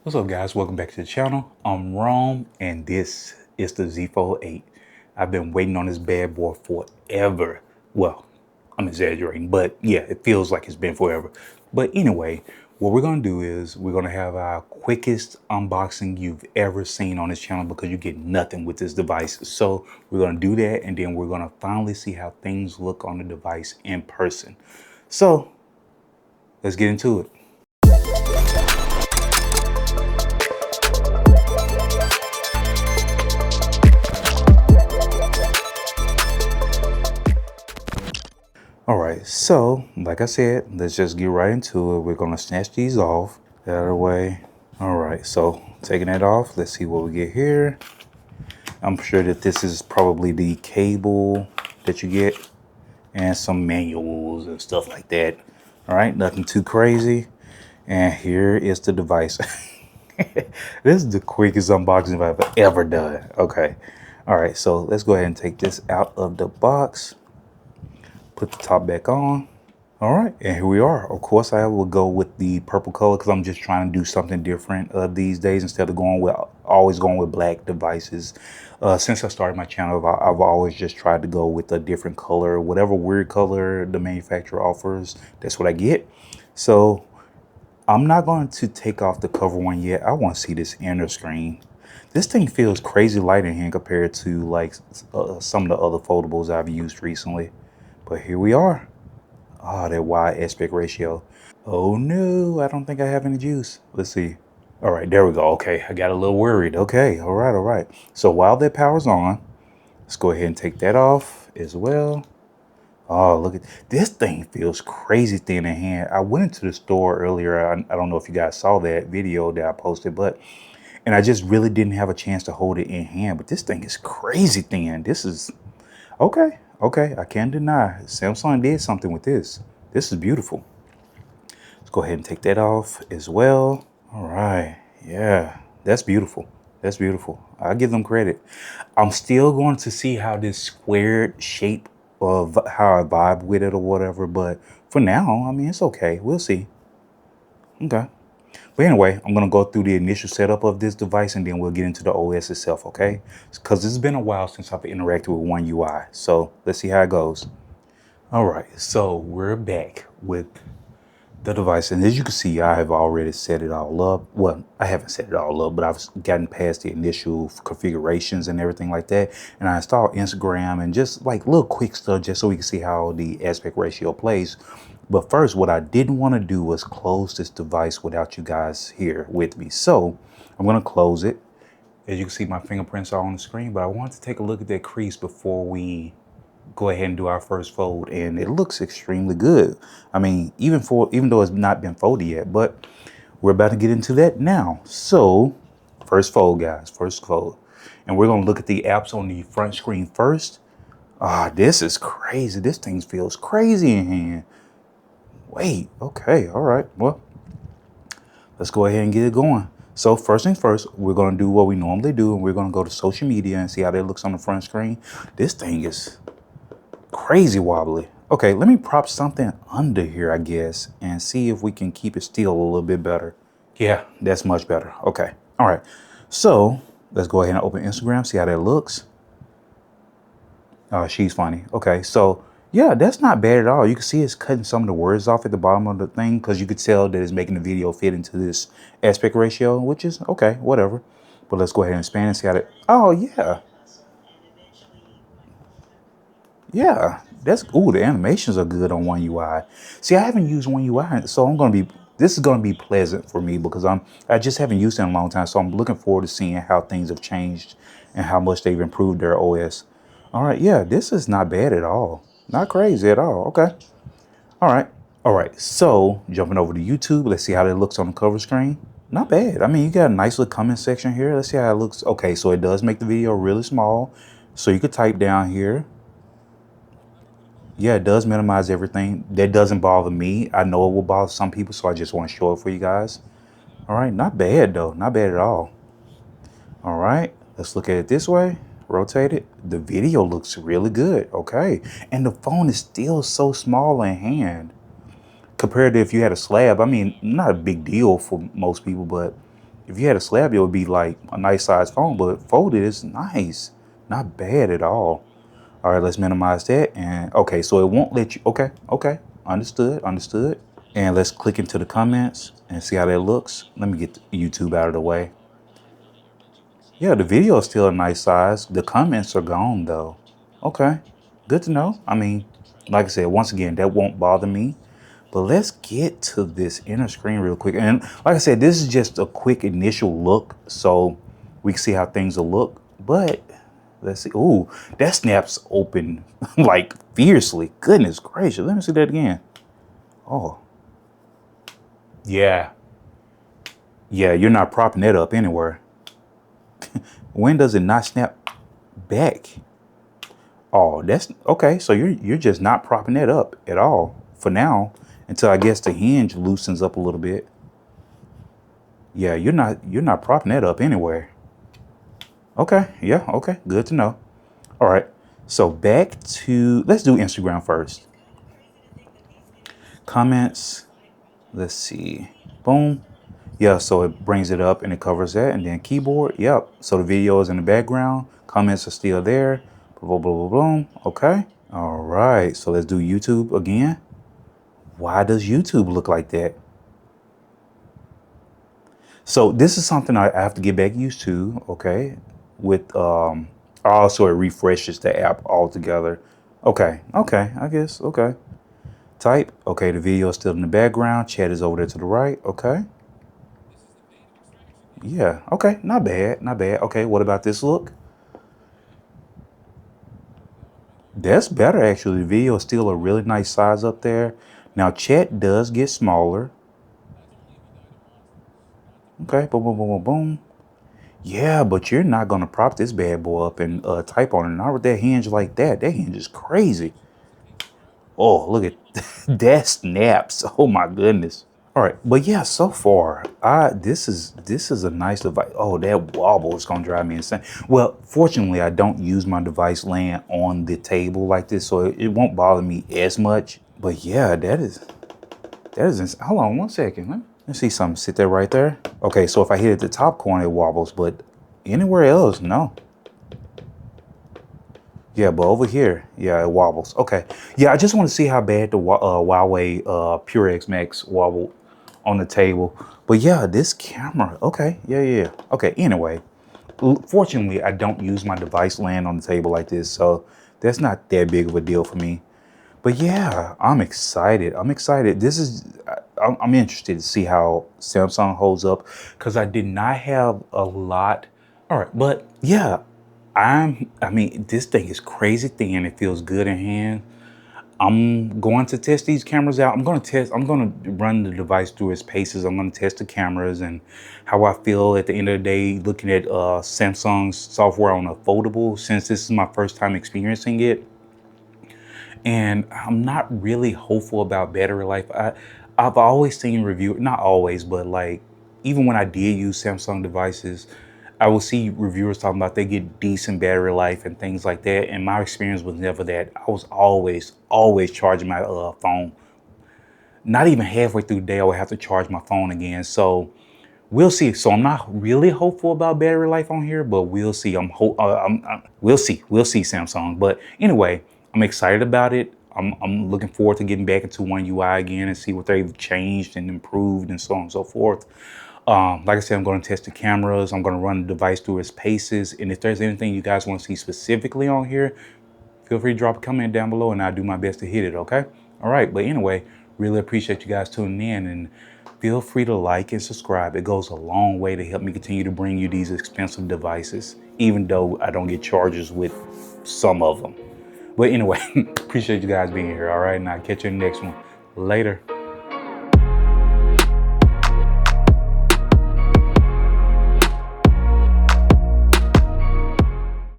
What's up, guys? Welcome back to the channel. I'm Rome, and this is the Z Fold 8. I've been waiting on this bad boy forever. Well, I'm exaggerating, but yeah, it feels like it's been forever. But anyway, what we're going to do is we're going to have our quickest unboxing you've ever seen on this channel because you get nothing with this device. So we're going to do that, and then we're going to finally see how things look on the device in person. So let's get into it. All right, so like I said, let's just get right into it. We're gonna snatch these off out of the way. All right, so taking that off, let's see what we get here. I'm sure that this is probably the cable that you get and some manuals and stuff like that. All right, nothing too crazy. And here is the device. This is the quickest unboxing I've ever done. Okay, all right, so let's go ahead and take this out of the box. Put the top back on. All right, and here we are. Of course, I will go with the purple color because I'm just trying to do something different these days instead of always going with black devices. Since I started my channel, I've always just tried to go with a different color, whatever weird color the manufacturer offers. That's what I get. So I'm not going to take off the cover one yet. I want to see this inner screen. This thing feels crazy light in hand compared to like some of the other foldables I've used recently. But here we are. Oh, that wide aspect ratio. Oh no, I don't think I have any juice. Let's see. All right, there we go. Okay, I got a little worried. Okay, all right, all right. So while that power's on, let's go ahead and take that off as well. Oh, look at this thing feels crazy thin in hand. I went into the store earlier. I don't know if you guys saw that video that I posted, and I just really didn't have a chance to hold it in hand. But this thing is crazy thin. This is okay. Okay, I can't deny Samsung did something with this. This is beautiful. Let's go ahead and take that off as well. All right, yeah, that's beautiful. That's beautiful. I give them credit. I'm still going to see how this squared shape of how I vibe with it or whatever, but for now, I mean, it's okay. We'll see. Okay. But anyway, I'm going to go through the initial setup of this device and then we'll get into the OS itself, okay? Because it's been a while since I've interacted with One UI. So let's see how it goes. All right, so we're back with the device. And as you can see, I have already set it all up. Well, I haven't set it all up, but I've gotten past the initial configurations and everything like that. And I installed Instagram and just like little quick stuff just so we can see how the aspect ratio plays. But first, what I didn't want to do was close this device without you guys here with me. So I'm going to close it. As you can see, my fingerprints are on the screen, but I want to take a look at that crease before we go ahead and do our first fold. And it looks extremely good. I mean, even though it's not been folded yet, but we're about to get into that now. So first fold, guys, first fold. And we're going to look at the apps on the front screen first. Ah, this is crazy. This thing feels crazy in hand. Wait, okay, all right. Well, let's go ahead and get it going. So first things first, we're going to do what we normally do, and we're going to go to social media and see how that looks on the front screen. This thing is crazy wobbly. Okay, let me prop something under here, I guess, and see if we can keep it still a little bit better. Yeah, that's much better. Okay, all right. So let's go ahead and open Instagram, see how that looks. She's funny. Okay, so yeah, that's not bad at all. You can see it's cutting some of the words off at the bottom of the thing because you could tell that it's making the video fit into this aspect ratio, which is okay, whatever. But let's go ahead and expand and see how that. Oh yeah, yeah. That's ooh, the animations are good on One UI. See, I haven't used One UI, so this is gonna be pleasant for me because I just haven't used it in a long time. So I'm looking forward to seeing how things have changed and how much they've improved their OS. All right, yeah, this is not bad at all. Not crazy at all. Okay. All right. All right. So jumping over to YouTube, let's see how that looks on the cover screen. Not bad. I mean, you got a nice little comment section here. Let's see how it looks. Okay, so it does make the video really small. So you could type down here. Yeah, it does minimize everything. That doesn't bother me. I know it will bother some people, so I just want to show it for you guys. All right, not bad though. Not bad at all. All right, let's look at it this way. Rotate it. The video looks really good. Okay, and the phone is still so small in hand compared to if you had a slab. I mean, not a big deal for most people, but If you had a slab, it would be like a nice size phone, but folded is nice. Not bad at all. All right, let's minimize that. And okay, so it won't let you, okay. Understood, understood. And let's click into the comments and see how that looks. Let me get YouTube out of the way. Yeah, the video is still a nice size. The comments are gone though. Okay, good to know. I mean, like I said, once again, that won't bother me. But let's get to this inner screen real quick. And like I said, this is just a quick initial look, so we can see how things will look. But let's see. Ooh, that snaps open like fiercely. Goodness gracious. Let me see that again. Oh, yeah. Yeah, you're not propping that up anywhere. When does it not snap back? Oh, that's okay. So you're just not propping that up at all for now until I guess the hinge loosens up a little bit. Yeah, you're not propping that up anywhere. Okay, yeah, okay, good to know. All right, so back to let's do Instagram first. Comments. Let's see. Boom. Yeah, so it brings it up and it covers that, and then keyboard. Yep. So the video is in the background. Comments are still there. Boom, boom, boom, boom. Okay. All right. So let's do YouTube again. Why does YouTube look like that? So this is something I have to get back used to. Okay. With also it refreshes the app altogether. Okay. Okay. I guess. Okay. Type. Okay. The video is still in the background. Chat is over there to the right. Okay. Yeah. Okay. Not bad. Not bad. Okay. What about this look? That's better actually. The video is still a really nice size up there. Now chat does get smaller. Okay, boom, boom, boom, boom, boom. Yeah, but you're not gonna prop this bad boy up and type on it. Not with that hinge like that. That hinge is crazy. Oh, look at that snaps. Oh my goodness. All right, but yeah, so far, this is a nice device. Oh, that wobble is gonna drive me insane. Well, fortunately, I don't use my device laying on the table like this, so it won't bother me as much. But yeah, that is. Hold on one second. Let's see something. Sit there right there. Okay, so if I hit at the top corner, it wobbles, but anywhere else, no. Yeah, but over here, yeah, it wobbles. Okay. Yeah, I just want to see how bad the Huawei Pure X Max wobbled on the table. But yeah, this camera. Okay. Yeah, yeah, yeah. Okay. Anyway, fortunately, I don't use my device laying on the table like this, so that's not that big of a deal for me. But yeah, I'm excited. I'm excited. I'm interested to see how Samsung holds up because I did not have a lot. All right, but yeah, I mean, this thing is crazy thin. It feels good in hand. I'm going to test these cameras out. I'm going to run the device through its paces. I'm going to test the cameras and how I feel at the end of the day looking at Samsung's software on a foldable since this is my first time experiencing it. And I'm not really hopeful about battery life. I've always seen not always, but like even when I did use Samsung devices, I will see reviewers talking about they get decent battery life and things like that. And my experience was never that. I was always charging my phone. Not even halfway through the day, I would have to charge my phone again. So we'll see. So I'm not really hopeful about battery life on here, but we'll see. We'll see. We'll see Samsung. But anyway, I'm excited about it. I'm looking forward to getting back into One UI again and see what they've changed and improved and so on and so forth. Like I said, I'm going to test the cameras. I'm going to run the device through its paces. And if there's anything you guys want to see specifically on here, feel free to drop a comment down below and I'll do my best to hit it, okay? All right, but anyway, really appreciate you guys tuning in and feel free to like and subscribe. It goes a long way to help me continue to bring you these expensive devices, even though I don't get charges with some of them. But anyway, appreciate you guys being here, all right? And I'll catch you in the next one. Later.